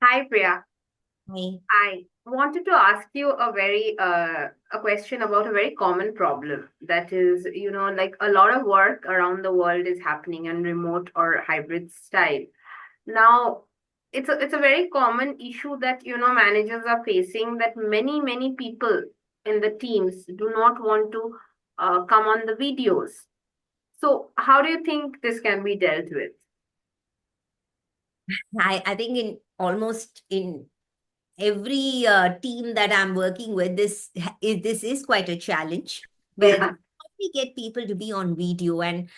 Hi, Priya. Hi. I wanted to ask you a question about a very common problem. That is, like a lot of work around the world is happening in remote or hybrid style. Now, it's a very common issue that managers are facing, that many people in the teams do not want to come on the videos. So, how do you think this can be dealt with? I think in almost in every team that I'm working with, this is quite a challenge where Yeah, we get people to be on video and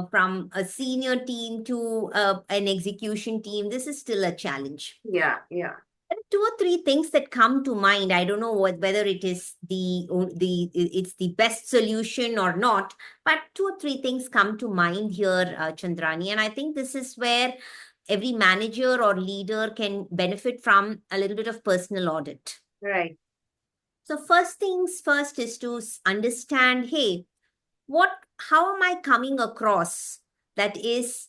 from a senior team to an execution team, this is still a challenge. yeah, yeah. There are two or three things that come to mind. I don't know whether it is it's the best solution or not, but two or three things come to mind here, Chandrani, and I think this is where every manager or leader can benefit from a little bit of personal audit. Right, So first things first is to understand, hey, what how am I coming across that is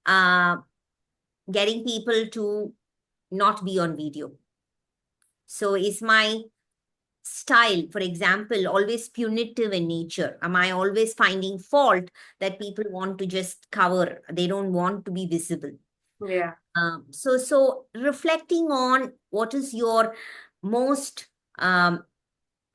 uh, getting people to not be on video? So is my style, for example, always punitive in nature? Am I always finding fault that people want to just cover? They don't want to be visible. yeah, So reflecting on what is your most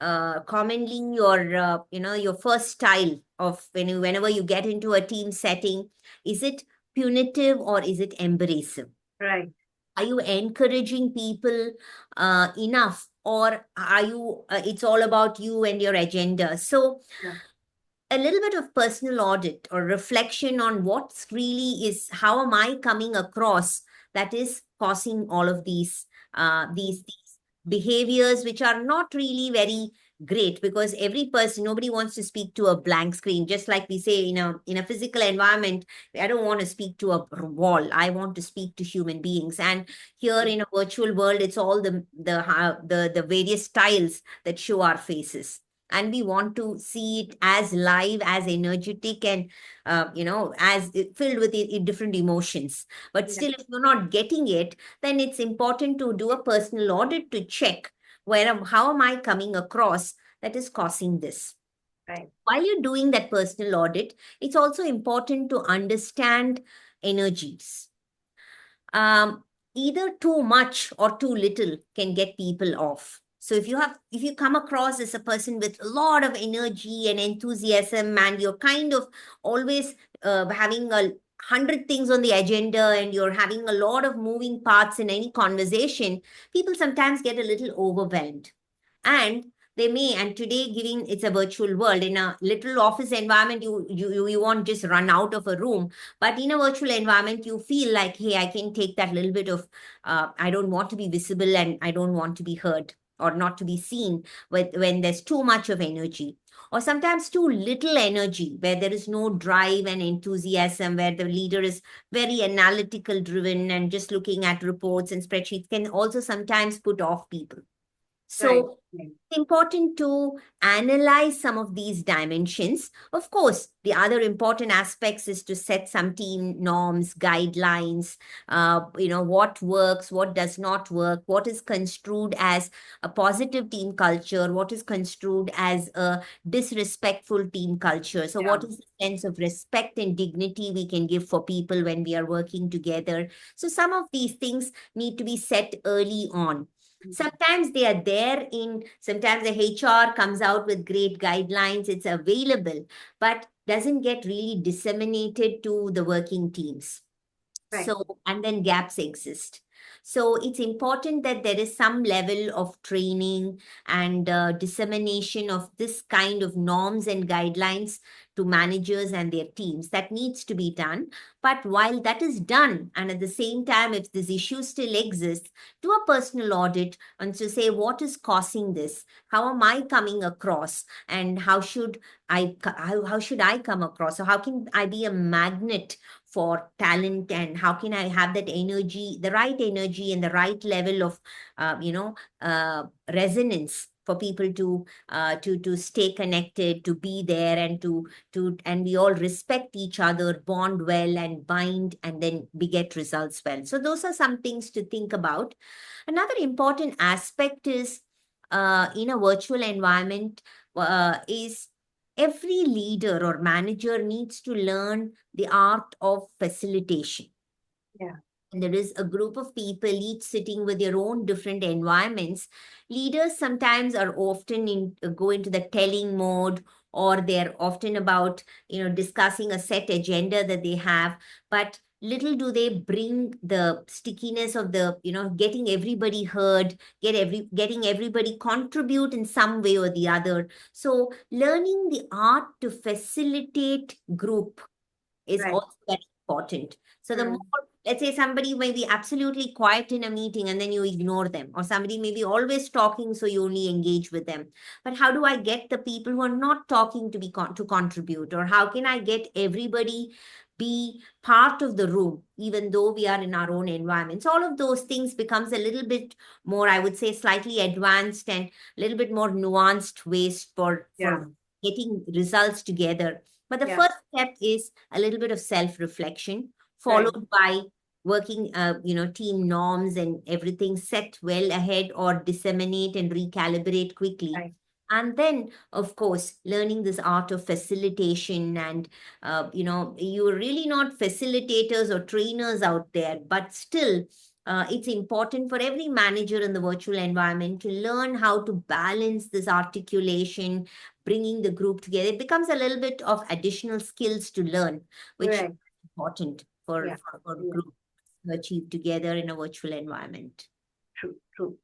commonly your first style of whenever you get into a team setting, is it punitive or is it embracive? right. Are you encouraging people enough, or are you it's all about you and your agenda? So Yeah. a little bit of personal audit or reflection on what's really is, how am I coming across, that is causing all of these behaviors which are not really very great, because every person, nobody wants to speak to a blank screen. Just like we say in a physical environment, I don't want to speak to a wall, I want to speak to human beings. And here in a virtual world, it's all the various styles that show our faces, and we want to see it as live, as energetic, and as filled with different emotions. But Yeah. still, if you're not getting it, then it's important to do a personal audit to check how am I coming across that is causing this. Right. While you're doing that personal audit, it's also important to understand energies. um, Either too much or too little can get people off. So if you come across as a person with a lot of energy and enthusiasm, and you're kind of always having 100 things on the agenda, and you're having a lot of moving parts in any conversation, people sometimes get a little overwhelmed. And they may, and today, giving it's a virtual world, in a little office environment, you won't just run out of a room. But in a virtual environment, you feel like, hey, I can take that little bit of, I don't want to be visible and I don't want to be heard or not to be seen when there's too much of energy. Or sometimes too little energy, where there is no drive and enthusiasm, where the leader is very analytical driven and just looking at reports and spreadsheets, can also sometimes put off people. Right. So Right. important to analyze some of these dimensions. Of course, the other important aspects is to set some team norms, guidelines, what works, what does not work, what is construed as a positive team culture, what is construed as a disrespectful team culture. So, Yeah. what is the sense of respect and dignity we can give for people when we are working together? So, some of these things need to be set early on. Mhm. Sometimes they are there sometimes the HR comes out with great guidelines, it's available, but doesn't get really disseminated to the working teams. Right. So, and then gaps exist. So, it's important that there is some level of training and dissemination of this kind of norms and guidelines to managers and their teams. That needs to be done. But while that is done, and at the same time, if this issue still exists, do a personal audit and to say, what is causing this? How am I coming across? And how should I come across? So, how can I be a magnet for talent, and how can I have that energy, the right energy and the right level of resonance for people to stay connected, to be there, and and we all respect each other, bond well, and bind, and then we get results well. So those are some things to think about. Another important aspect is in a virtual environment is every leader or manager needs to learn the art of facilitation. Yeah. And there is a group of people, each sitting with their own different environments. Leaders sometimes are often go into the telling mode, or they're often about discussing a set agenda that they have, but little do they bring the stickiness of the getting everybody heard, getting everybody contribute in some way or the other. So learning the art to facilitate group is Right. also very important. So the more, Mm. let's say somebody may be absolutely quiet in a meeting and then you ignore them, or somebody may be always talking, so you only engage with them. But how do I get the people who are not talking to to contribute? Or how can I get everybody be part of the room, even though we are in our own environments? All of those things becomes a little bit more, I would say, slightly advanced and a little bit more nuanced ways for Yeah. getting results together. But the Yeah. first step is a little bit of self-reflection, Right. followed by working, team norms and everything set well ahead, or disseminate and recalibrate quickly. Right. And then, of course, learning this art of facilitation. And, you're really not facilitators or trainers out there, but still, it's important for every manager in the virtual environment to learn how to balance this articulation, bringing the group together. It becomes a little bit of additional skills to learn, which is Right. important for, Yeah. for Yeah. groups to achieve together in a virtual environment. True. True.